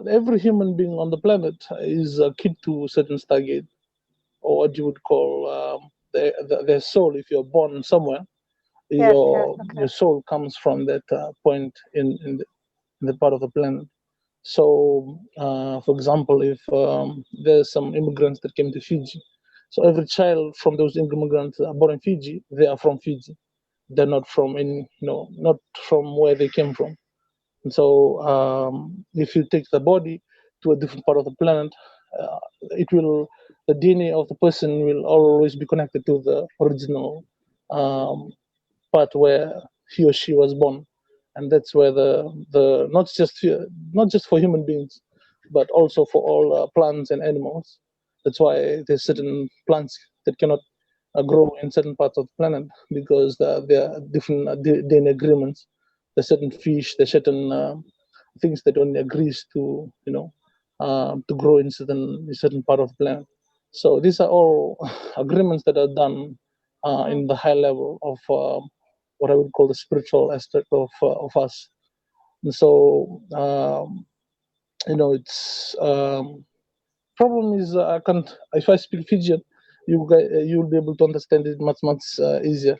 every human being on the planet is a kid to certain stargate, or what you would call their soul. If you're born somewhere, Yes, yes, your okay. soul comes from that point in the part of the planet. So, for example, if there's some immigrants that came to Fiji, so every child from those immigrants that are born in Fiji, they are from Fiji. They're not from not from where they came from. And so, if you take the body to a different part of the planet, it will the DNA of the person will always be connected to the original um, part where he or she was born, and that's where the not just for human beings, but also for all plants and animals. That's why there's certain plants that cannot grow in certain parts of the planet because there are different DNA agreements. There's certain fish, there's certain things that only agrees to to grow in certain part of the planet. So these are all agreements that are done Mm. in the high level of what I would call the spiritual aspect of us. And so it's problem is I can't if I speak Fijian, you'll be able to understand it much easier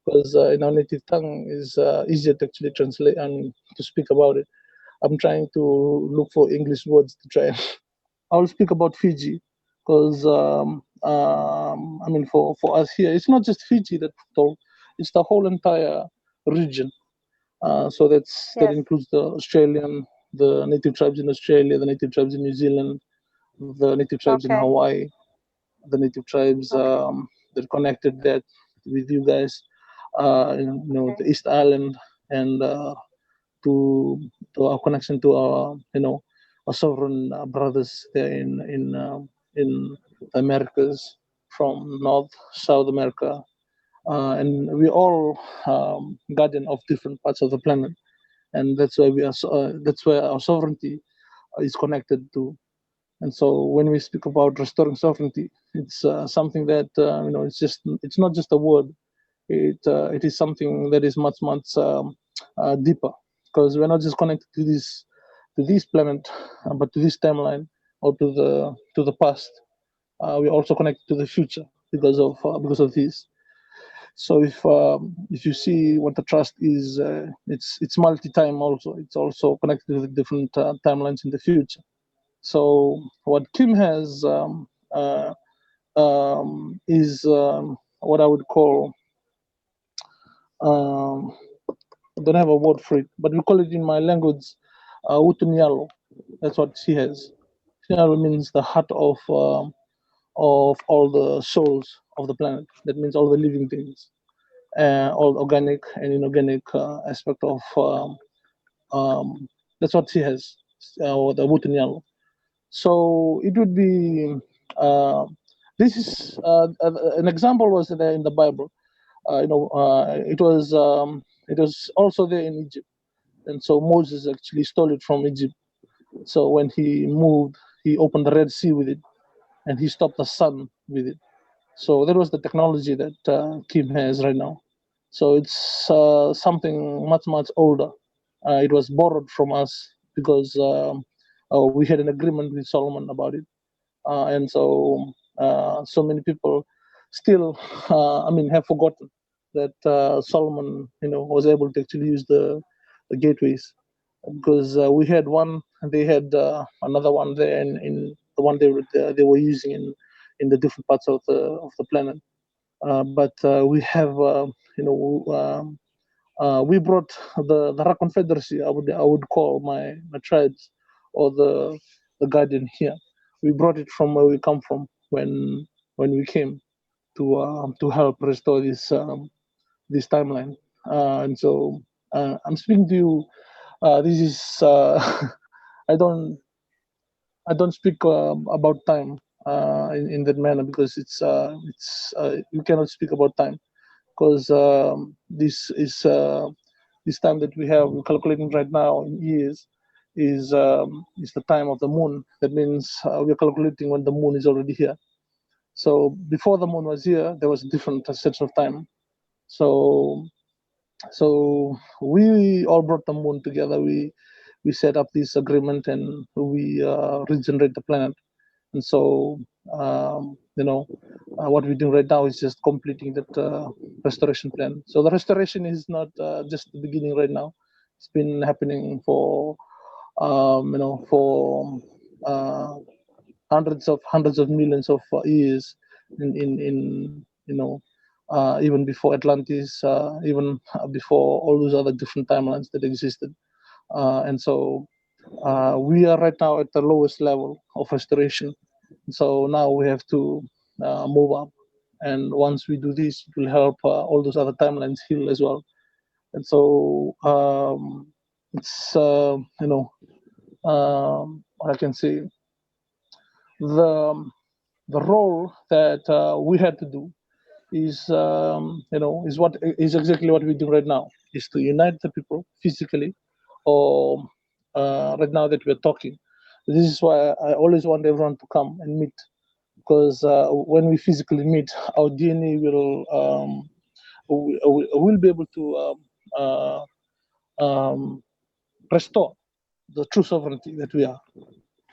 because in our native tongue is easier to actually translate and to speak about it. I'm trying to look for English words to try. I'll speak about Fiji because I mean for us here, it's not just Fiji that talk; it's the whole entire region. So that Yes, includes the Australian, the native tribes in Australia, the native tribes in New Zealand, the native tribes in okay, Hawaii, the native tribes okay, that connected that with you guys, okay, the East Island, and to our connection to our our sovereign brothers there in the Americas, from North, South America, and we all guardian of different parts of the planet, and that's why that's where our sovereignty is connected to. And so when we speak about restoring sovereignty, it's something that it's not just a word. It is something that is much deeper, because we're not just connected to this planet, but to this timeline or to the past. We're also connected to the future because of this. So if you see what the trust is, it's multi-time also. It's also connected to the different timelines in the future. So what Kim has is what I would call um, I don't have a word for it, but we call it in my language Utunyalo. That's what she has. Utunyalo means the heart of all the souls of the planet. That means all the living things, all organic and inorganic aspect of. That's what she has, the Utunyalo. So it would be uh, this is an example was there in the Bible. It was also there in Egypt, and so Moses actually stole it from Egypt. So when he moved, he opened the Red Sea with it, and he stopped the sun with it. So that was the technology that Kim has right now. So it's something much older. It was borrowed from us because we had an agreement with Solomon about it, and so so many people still, I mean, have forgotten that Solomon, was able to actually use the gateways because we had one, and they had another one there, in the one they were using in the different parts of the planet. But we have, we brought the Ra Confederacy. I would call my tribes or the guardian here. We brought it from where we come from when we came to help restore this timeline. And so I'm speaking to you. This is I don't I don't speak about time in that manner because it's you cannot speak about time because this time that we have we're calculating right now in years is the time of the moon. That means we're calculating when the moon is already here. So before the moon was here, there was a different sense of time. So we all brought the moon together. we set up this agreement and we regenerate the planet. And so, what we're doing right now is just completing that restoration plan. So the restoration is not just the beginning right now. It's been happening for, for hundreds of millions of years in even before Atlantis, even before all those other different timelines that existed. And so we are right now at the lowest level of restoration. So now we have to move up. And once we do this, it will help all those other timelines heal as well. And so it's, what I can say, the the role that we had to do is what is exactly what we do right now, is to unite the people physically, or right now that we're talking. This is why I always want everyone to come and meet, because when we physically meet, our DNA will be able to restore the true sovereignty that we are.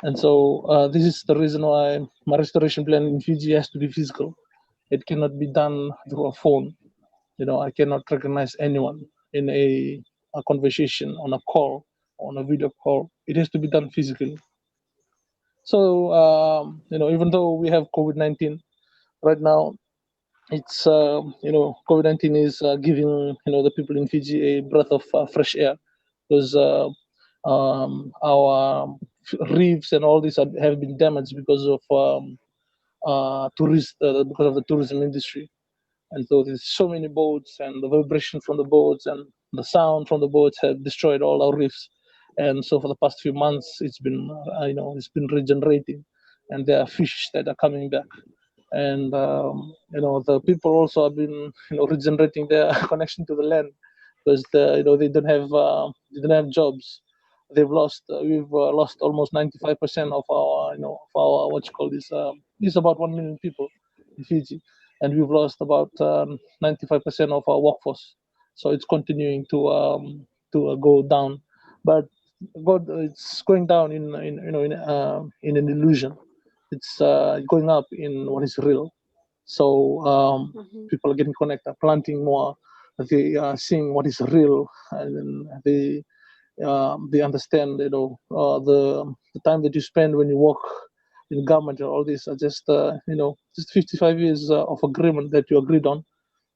And so this is the reason why my restoration plan in Fiji has to be physical. It cannot be done through a phone. I cannot recognize anyone in a conversation, on a call, on a video call. It has to be done physically. So even though we have COVID-19 right now, it's COVID-19 is giving the people in Fiji a breath of fresh air, because our reefs and all these have been damaged because of because of the tourism industry. And so there's so many boats, and the vibration from the boats and the sound from the boats have destroyed all our reefs. And so for the past few months, it's been regenerating, and there are fish that are coming back. And the people also have been regenerating their connection to the land, because they don't have jobs. We've lost almost 95% of our what you call this, is about 1 million people in Fiji, and we've lost about 95% of our workforce. So it's continuing to go down, but God, it's going down in an illusion. It's going up in what is real. So people are getting connected, planting more. They are seeing what is real, and then they understand. The time that you spend when you work in government and all this are just 55 years of agreement that you agreed on.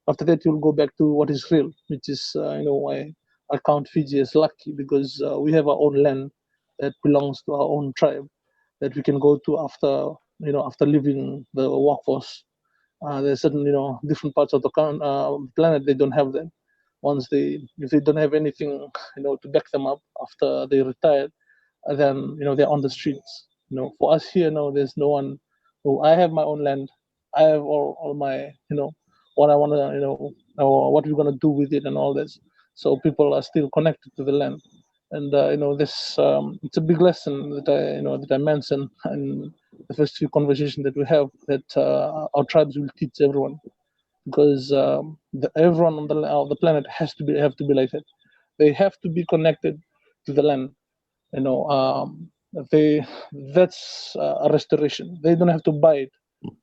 After that, you'll go back to what is real, which is why I count Fiji as lucky, because we have our own land that belongs to our own tribe, that we can go to after leaving the workforce. There's certain different parts of the planet they don't have that. If they don't have anything to back them up after they retired, then they're on the streets. For us here, no, there's no one. Oh, I have my own land. I have all my what I want to or what we're gonna do with it and all this. So people are still connected to the land, and this it's a big lesson that I mentioned in the first few conversations that we have, that our tribes will teach everyone, because everyone on the planet have to be like that. They have to be connected to the land. You know, they that's a restoration. They don't have to buy it,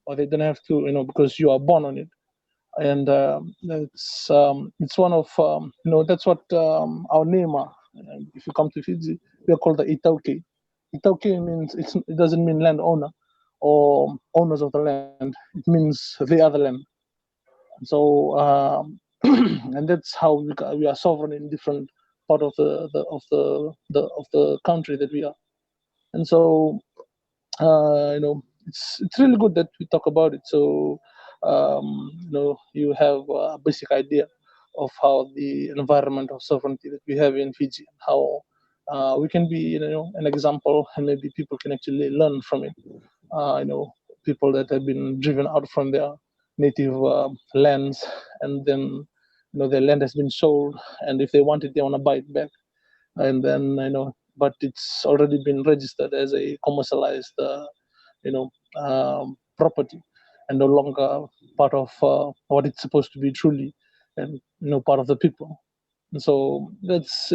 or they don't have to because you are born on it. And it's one of that's what our name are. And if you come to Fiji, we are called the Itauki. Itauki means it doesn't mean landowner or owners of the land. It means the other land. So and that's how we are sovereign in different part of the country that we are. And so it's really good that we talk about it. So you have a basic idea of how the environment of sovereignty that we have in Fiji, and how we can be an example, and maybe people can actually learn from it. People that have been driven out from their native lands, and then their land has been sold, and if they want it, they want to buy it back. And then but it's already been registered as a commercialized property, and no longer part of what it's supposed to be truly, and part of the people. And so that's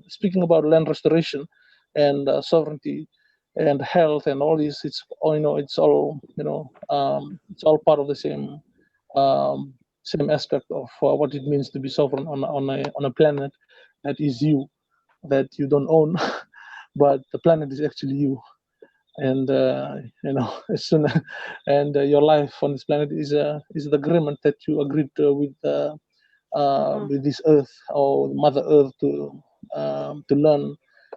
speaking about land restoration and sovereignty and health and all this. It's all it's all part of the same aspect of what it means to be sovereign on a planet that is you, that you don't own, but the planet is actually you. And as soon and your life on this planet is the agreement that you agreed with this earth or Mother Earth to learn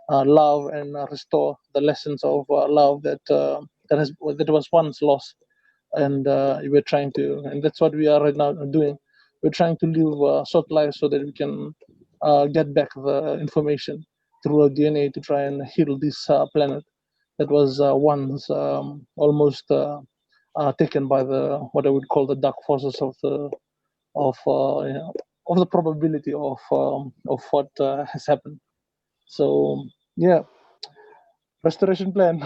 love and restore the lessons of love that was once lost. And we're trying to, and that's what we are right now doing. We're trying to live short lives so that we can get back the information through our DNA to try and heal this planet that was once almost taken by the what I would call the dark forces of of the probability of what has happened. So yeah, restoration plan.